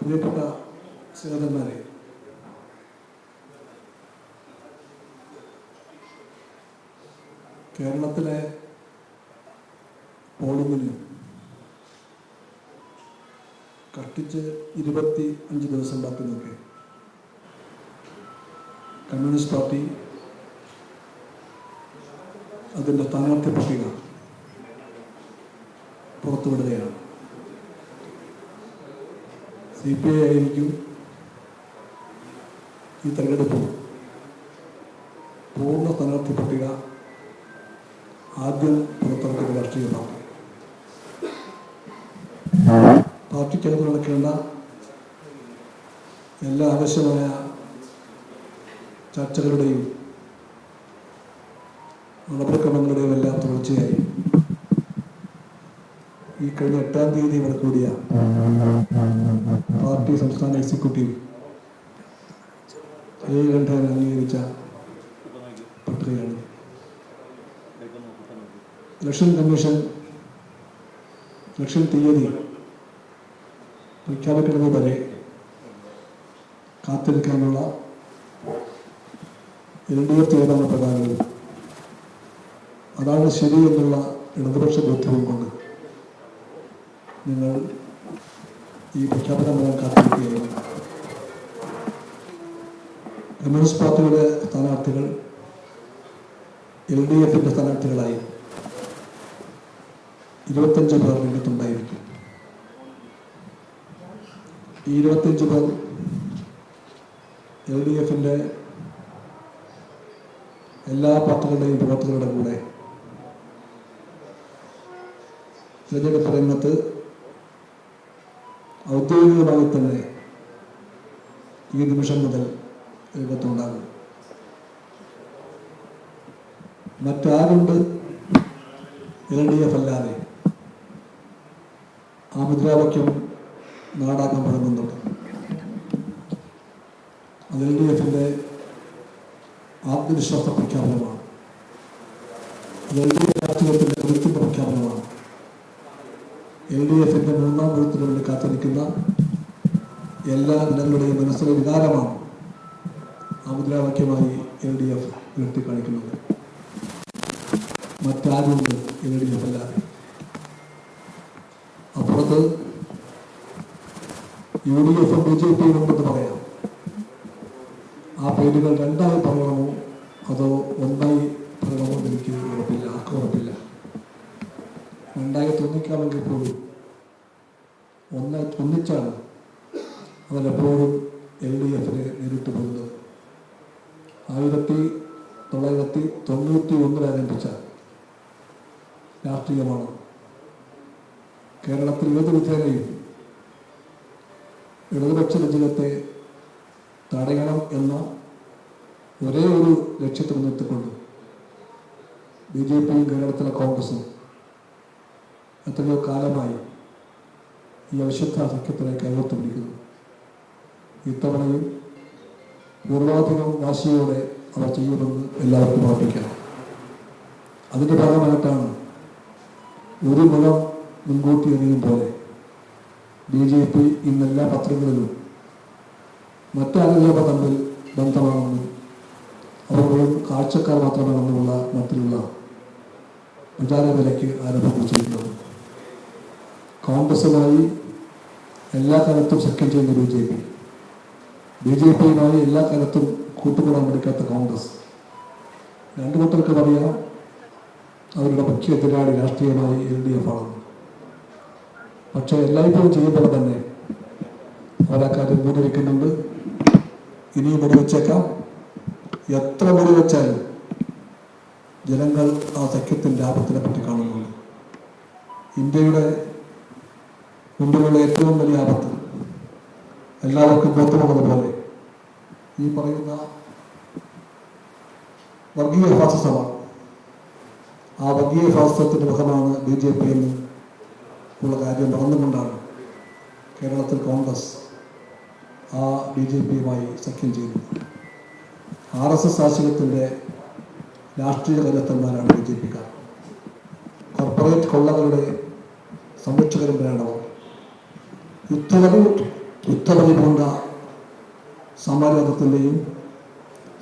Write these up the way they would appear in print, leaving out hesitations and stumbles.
പ്രിയപ്പെട്ട സഹോദരന്മാരെ, കേരളത്തിലെ പോളിംഗിന് കഷ്ടിച്ച് 25 ദിവസം ബാക്കി നിൽക്കെ കമ്മ്യൂണിസ്റ്റ് പാർട്ടി അതിൻ്റെ സ്ഥാനാർത്ഥി പട്ടിക പുറത്തുവിടുകയാണ്. CPI ആയിരിക്കും ഈ തെരഞ്ഞെടുപ്പ് പൂർണ്ണ സ്ഥാനാർത്ഥി പട്ടിക ആദ്യം പുറത്തിറക്കുന്ന രാഷ്ട്രീയ പാർട്ടിക്കകത്ത് നടക്കേണ്ട എല്ലാ ആവശ്യമായ ചർച്ചകളുടെയും നടപടിക്രമങ്ങളുടെയും എല്ലാം തുടർച്ചയായി ഈ കഴിഞ്ഞ 8-ാം തീയതി ഇവിടെ കൂടിയ പാർട്ടി സംസ്ഥാന എക്സിക്യൂട്ടീവ് ഏകകണ്ഠേന അംഗീകരിച്ച പട്ടികയാണ്. ഇലക്ഷൻ കമ്മീഷൻ ഇലക്ഷൻ തീയതി പ്രഖ്യാപിക്കുന്നത് വരെ കാത്തിരിക്കാനുള്ള LDF തീരുമാന പ്രകാരവും അതാണ് ശരി എന്നുള്ള ഇടതുപക്ഷ ബോധ്യവും കൊണ്ട് നിങ്ങൾ ഈ പ്രഖ്യാപനം വരാൻ കാത്തിരിക്കുകയാണ്. കമ്മ്യൂണിസ്റ്റ് പാർട്ടിയുടെ സ്ഥാനാർത്ഥികൾ LDFിൻ്റെ സ്ഥാനാർത്ഥികളായി 25 പേർ രംഗത്തുണ്ടായിരിക്കും. ഈ 25 പേർ LDFിൻ്റെ എല്ലാ പാർട്ടികളുടെയും പ്രവർത്തകരുടെ കൂടെ തിരഞ്ഞെടുപ്പ് രംഗത്ത് ഔദ്യോഗികമായി തന്നെ ഈ നിമിഷം മുതൽ രംഗത്തുണ്ടാകും. മറ്റാരുണ്ട് LDF അല്ലാതെ ആ മുദ്രാവാക്യം നാടാക്കാൻ തുടങ്ങുന്നുണ്ട്. അത് LDFിൻ്റെ ആത്മവിശ്വാസ പ്രഖ്യാപനമാണ്. അത് LDF രാഷ്ട്രീയത്തിൻ്റെ കരുത്തിൻ്റെ പ്രഖ്യാപനമാണ്. LDFിൻ്റെ 3-ാം വോട്ടിന് വേണ്ടി കാത്തിരിക്കുന്ന എല്ലാ ജനങ്ങളുടെയും മനസ്സിലെ വികാരമാണ് ആ മുദ്രാവാക്യമായി LDF ഉയർത്തിക്കാണിക്കുന്നത്. മറ്റാരുണ്ട് LDF അല്ലാതെ? അപ്പുറത്ത് UDF BJP ഉണ്ടെന്ന് പറയാം. ആ പേരുകൾ രണ്ടായി പറയണമോ അതോ ഒന്നായി പറയണമോ എനിക്ക് ഉറപ്പില്ല, ആർക്കും ഉറപ്പില്ല. രണ്ടായി തോന്നിക്കാമെങ്കിൽ പോലും ഒന്നിച്ചാണ് അതിലെപ്പോഴും LDFിനെ നേരിട്ട് പോകുന്നത്. 1991 ആരംഭിച്ച രാഷ്ട്രീയമാണ്. കേരളത്തിൽ ഏത് വിധേനയും ഇടതുപക്ഷ വിജയത്തെ തടയണം എന്ന ഒരേ ഒരു ലക്ഷ്യത്തിൽ നിർത്തിക്കൊണ്ട് BJPയും കേരളത്തിലെ കോൺഗ്രസും എത്രയോ കാലമായി ഈ അവിശുദ്ധ സഖ്യത്തിനെ കൈവത്ത് പിടിക്കുന്നു. ഇത്തവണയും പൂർവാധികം വാശിയോടെ അവർ ചെയ്യുമെന്ന് എല്ലാവർക്കും ഉറപ്പിക്കാം. അതിൻ്റെ ഭാഗമായിട്ടാണ് ഒരു മുഴം മുൻകൂട്ടി എറിയും പോലെ BJP ഇന്നെല്ലാ പത്രങ്ങളിലും മറ്റാരെല്ലാം തമ്മിൽ ബന്ധമാണെന്നും അവർ വെറും കാഴ്ചക്കാർ മാത്രമാണെന്നുമുള്ള മട്ടിലുള്ള പ്രചാരവിലയ്ക്ക് ആരംഭം കുറിച്ചിരിക്കുന്നത്. കോൺഗ്രസുമായി എല്ലാ കാലത്തും സഖ്യം ചെയ്യുന്ന BJPയുമായി എല്ലാ കാലത്തും കൂട്ടുകൂടാൻ പഠിക്കാത്ത കോൺഗ്രസ്. രണ്ടു കൂട്ടർക്ക് പറയാം അവരുടെ മുഖ്യ എതിരാളി രാഷ്ട്രീയമായി LDF ആണെന്ന്. പക്ഷേ എല്ലായ്പ്പോഴും ചെയ്യുമ്പോൾ തന്നെ അവരാക്കാര്യം മൂന്നിരിക്കുന്നുണ്ട്. ഇനിയും വെടിവെച്ചേക്കാം. എത്ര വെടിവെച്ചാലും ജനങ്ങൾ ആ സഖ്യത്തിൻ്റെ ലാഭത്തിനെ പറ്റി കാണുന്നുണ്ട്. ഇന്ത്യയുടെ മുമ്പിലുള്ള ഏറ്റവും വലിയ ആപത്ത് എല്ലാവർക്കും ബോധ്യമുള്ളതുപോലെ ഈ പറയുന്ന വർഗീയ ഫാസിസമാണ്. ആ വർഗീയ ഫാസിസത്തിൻ്റെ മുഖമാണ് BJP എന്ന് ഉള്ള കാര്യം മറന്നുകൊണ്ടാണ് കേരളത്തിൽ കോൺഗ്രസ് ആ BJPയുമായി സഖ്യം ചെയ്യുന്നത്. RSS ആശയത്തിൻ്റെ രാഷ്ട്രീയ കരുത്തന്മാരാണ് BJPക്കാർ. കോർപ്പറേറ്റ് കൊള്ളകളുടെ സംരക്ഷകരും വേണമോ? യുദ്ധവരും യുദ്ധപരിപൂർണ്ണ സാമ്രാജ്യവാദത്തിൻ്റെയും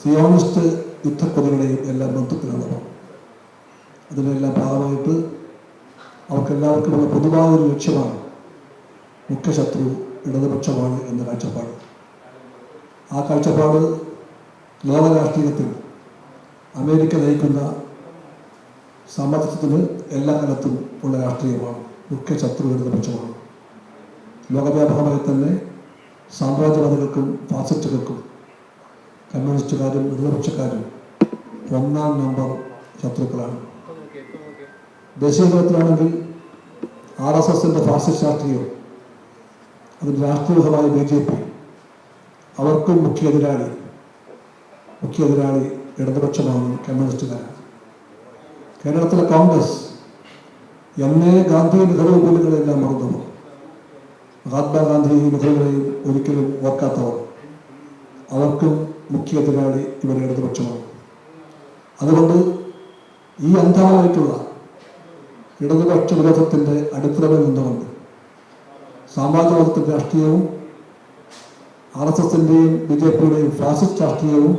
സിയോണിസ്റ്റ് യുദ്ധക്കൊതികളെയും എല്ലാം ബന്ധത്തിലുള്ളവർ. അതിനെല്ലാം ഭാഗമായിട്ട് അവർക്കെല്ലാവർക്കുമുള്ള പൊതുവായൊരു ലക്ഷ്യമാണ് മുഖ്യശത്രു ഇടതുപക്ഷമാണ് എന്ന കാഴ്ചപ്പാട്. ആ കാഴ്ചപ്പാട് ലോക രാഷ്ട്രീയത്തിൽ അമേരിക്ക നയിക്കുന്ന സാമ്രാജ്യത്തിന് എല്ലാ കാലത്തും ഉള്ള രാഷ്ട്രീയമാണ്. മുഖ്യശത്രു ഇടതുപക്ഷമാണ്. ലോകവ്യാപകമായി തന്നെ സാമ്രാജ്യവാദികൾക്കും ഫാസിസ്റ്റുകൾക്കും കമ്മ്യൂണിസ്റ്റുകാരും ഇടതുപക്ഷക്കാരും ഒന്നാം നമ്പർ ശത്രുക്കളാണ്. ദേശീയ തലത്തിലാണെങ്കിൽ RSSന്റെ ഫാസിസ്റ്റ് രാഷ്ട്രീയം, അതിൻ്റെ രാഷ്ട്രീയമായ BJP, അവർക്കും മുഖ്യ എതിരാളി ഇടതുപക്ഷമാണ്, കമ്മ്യൂണിസ്റ്റുകാരാണ്. കേരളത്തിലെ കോൺഗ്രസ് എന്നേ ഗാന്ധി നെഹ്റു പോലുകളെല്ലാം മറന്നവർ, മഹാത്മാഗാന്ധി നെഹ്റുവിനെയും ഒരിക്കലും ഓർക്കാത്തവർ, അവർക്കും മുഖ്യ എതിരാളി ഇവരുടെ ഇടതുപക്ഷമാണ്. അതുകൊണ്ട് ഈ അന്ധമായിട്ടുള്ള ഇടതുപക്ഷ വിരോധത്തിൻ്റെ അടിത്തറവിൽ നിന്നുകൊണ്ട് സാമ്രാജ്യവാദത്തിൻ്റെ രാഷ്ട്രീയവും RSSന്റെയും BJPയുടെയും ഫാസിസ്റ്റ് രാഷ്ട്രീയവും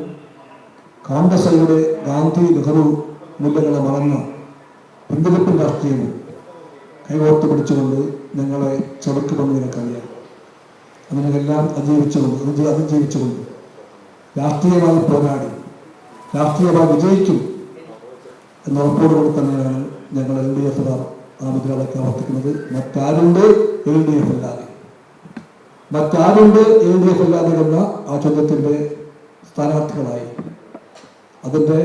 കോൺഗ്രസ്സുകളുടെ ഗാന്ധി നെഹ്റു മൂല്യങ്ങളെ മറന്ന പിന്തുണപ്പിൻ രാഷ്ട്രീയവും കൈകോർത്ത് പിടിച്ചുകൊണ്ട് ഞങ്ങളെ ചെറുക്കുമെന്ന് നിനക്കറിയാം. അതിനെല്ലാം അതിജീവിച്ചുകൊണ്ട് രാഷ്ട്രീയമായി പോരാടി രാഷ്ട്രീയമായി വിജയിക്കും എന്ന ഉറപ്പോടുകൂടി തന്നെയാണ് ഞങ്ങൾ LDF ആ മുദ്രാവാക്യം ആവർത്തിക്കുന്നത്. മറ്റാരുണ്ട് LDF അല്ലാതെ എന്ന ആ ചോദ്യത്തിൻ്റെ സ്ഥാനാർത്ഥികളായി, അതിൻ്റെ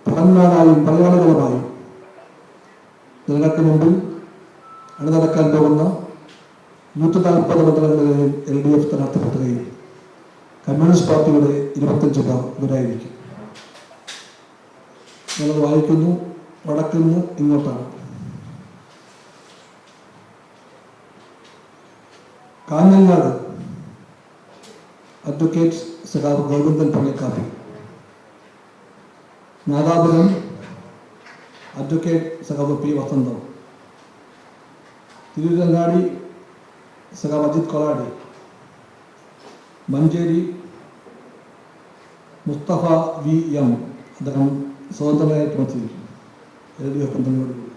ഭടന്മാരായും പടയാളികളുമായും നിങ്ങൾക്ക് മുമ്പിൽ അണിനടക്കാൻ പോകുന്ന 140 മണ്ഡലങ്ങളിലെയും LDF സ്ഥാനാർത്ഥിപ്പെടുകയും കമ്മ്യൂണിസ്റ്റ് പാർട്ടിയുടെ 25 പേർ ഇവരായിരിക്കും. ഞങ്ങൾ വായിക്കുന്നു, വടക്കുന്നു ഇങ്ങോട്ടാണ്. കാഞ്ഞങ്ങാട് അഡ്വക്കേറ്റ് സഖാവ് ഗോവിന്ദൻ പള്ളിക്കാപ്പി. നാദാപുരം അഡ്വക്കേറ്റ് സഖാവ് P. വസന്തം. തിരുവരങ്ങാടി സഖാവ് അജിത് കൊളാടി. മഞ്ചേരി മുസ്തഫ VM, അദ്ദേഹം സ്വതന്ത്രനായിട്ട് മത്സരിക്കും LDF പിന്തുണയോടുകൂടി.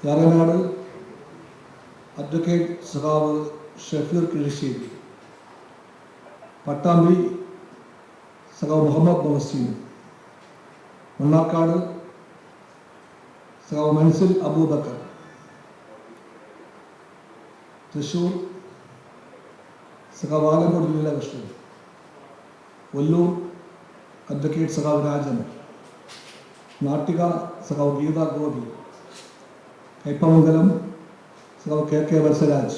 യാറനാട് അഡ്വക്കേറ്റ് സഖാവ് ഷഫീർ കിഴിശ്ശേരി. പട്ടാമ്പി സഖാവ് മുഹമ്മദ് മൊഹസീൻ. മണ്ണാർക്കാട് സഖാവ് മൻസിൽ അബൂബക്കർ. തൃശ്ശൂർ സഖാവ് ആലങ്കോട് ലീലാകൃഷ്ണൻ. ഒല്ലൂർ അഡ്വക്കേറ്റ് സഖാവ് രാജൻ. നാട്ടിക സഖാവ് ഗീത ഗോപി. കയ്പമംഗലം സഖാവ് KK വത്സരാജ്.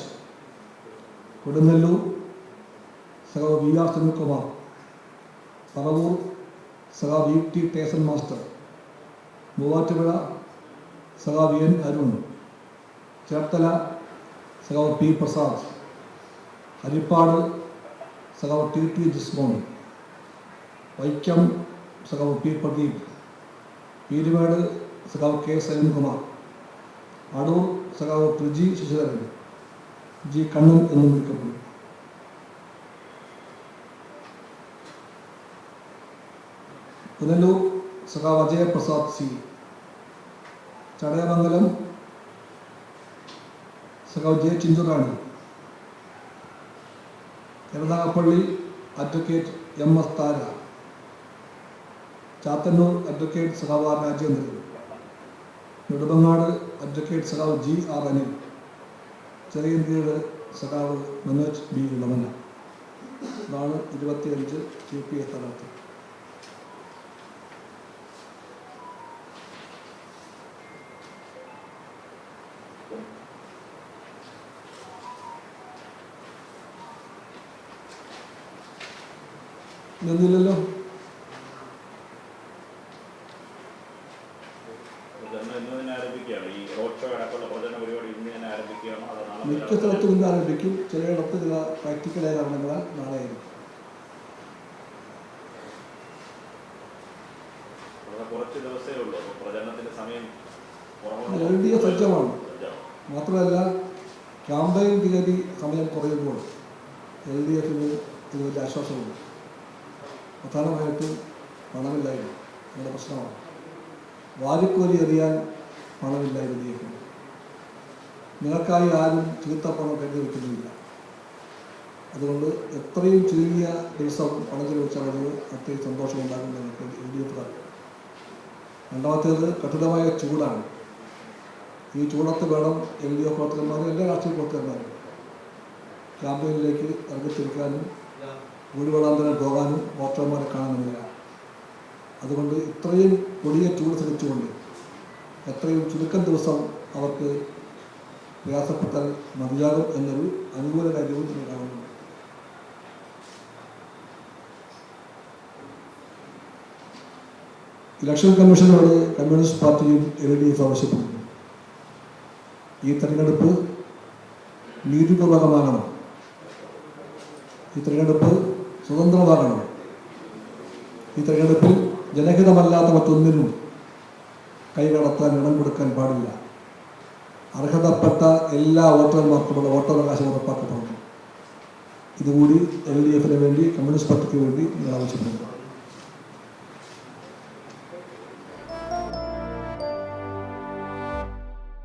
കൊടുങ്ങല്ലൂർ സഖാവ് VR സുനിൽകുമാർ. പറവൂർ സഖാവ് UT ടേസൻ മാസ്റ്റർ. മൂവാറ്റുപുഴ സഖാവ് N അരുൺ. ചേർത്തല സഖാവ് P. പ്രസാദ്. ഹരിപ്പാട് സഖാവ് TT ജിസ്മോൻ. വൈക്കം സഖാവ് P. പ്രദീപ്. പീരുമേട് സഖാവ് K. സലീംകുമാർ. അടൂർ സഖാവ് പ്രജി ശശിധരൻ, G. കണ്ണൻ എന്നും വിളിക്കപ്പെടും. പുനലൂർ സഖാവ് അജയപ്രസാദ് C. ചടയമംഗലം സഖാവ് J. Chinchu Rani. Karunagappally advocate MS താര. ചാത്തന്നൂർ അഡ്വക്കേറ്റ് സഖാവ് R. രാജേന്ദ്രൻ. നെടുമങ്ങാട് അഡ്വക്കേറ്റ് സഖാവ് GR അനിൽ. ചെറിയൻകീഴ് സഖാവ് മനോജ് B. ഇളവന. ഇതാണ് 25 CPA സ്ഥാനാർത്ഥി. നിന്നില്ലല്ലോ. മിക്ക സ്ഥലത്തും ഇന്ന് ആരംഭിക്കും. ചിലയിടത്ത് ചില പ്രാക്ടിക്കലായ കാരണങ്ങളാൽ നാളെ ആയിരിക്കും. LDF സജ്ജമാണ്. മാത്രമല്ല ക്യാമ്പയിൻ തീയതി സമയം കുറയുമ്പോൾ LDFന് ഇത് വലിയ ആശ്വാസമുണ്ട്. പ്രധാനമായിട്ട് പണമില്ലായ്മ നമ്മുടെ പ്രശ്നമാണ്. വാരിക്കോരി എറിയാൻ പണമില്ല LDFന്. നിങ്ങൾക്കായി ആരും ചീത്തപ്പണം കരുതി വയ്ക്കുന്നില്ല. അതുകൊണ്ട് എത്രയും ചുരുങ്ങിയ ദിവസം പണം ചെലവഴിച്ചാൽ അത് അത്രയും സന്തോഷമുണ്ടാകും നിങ്ങൾക്ക് LDFക്കാർ. രണ്ടാമത്തേത് കഠിനമായ ചൂടാണ്. ഈ ചൂടത്ത് വേണം LDF പ്രവർത്തകന്മാരും എല്ലാ രാഷ്ട്രീയ പ്രവർത്തകന്മാരും ക്യാമ്പയിനിലേക്ക് ഇറങ്ങിത്തിരിക്കാനും വീടുകളാന്തരം പോകാനും വോട്ടർമാരെ കാണാനുമില്ല. അതുകൊണ്ട് ഇത്രയും കൊടിയ ചൂട് സഹിച്ചുകൊണ്ട് എത്രയും ചുരുക്കം ദിവസം അവർക്ക് പ്രയാസപ്പെട്ടാൽ മതിയാകും എന്നൊരു അനുകൂല കാര്യവും നമ്മൾ കാണുന്നുണ്ട്. ഇലക്ഷൻ കമ്മീഷനോട് കമ്മ്യൂണിസ്റ്റ് പാർട്ടിയും LDF ആവശ്യപ്പെടുന്നു. ഈ തെരഞ്ഞെടുപ്പ് നീതിപൂർവകമാകണം. ഈ തെരഞ്ഞെടുപ്പ് സ്വതന്ത്രമാകണം. ഈ തെരഞ്ഞെടുപ്പിൽ ജനഹിതമല്ലാത്ത മറ്റൊന്നിനും കൈകടത്താൻ ഇടം കൊടുക്കാൻ പാടില്ല. അർഹതപ്പെട്ട എല്ലാ വോട്ടർമാർക്കുമുള്ള വോട്ടവകാശം ഉറപ്പാക്കപ്പെടണം. ഇതുകൂടി LDFന് വേണ്ടി, കമ്മ്യൂണിസ്റ്റ് പാർട്ടിക്ക് വേണ്ടി നിങ്ങൾ ആവശ്യപ്പെടുന്നു.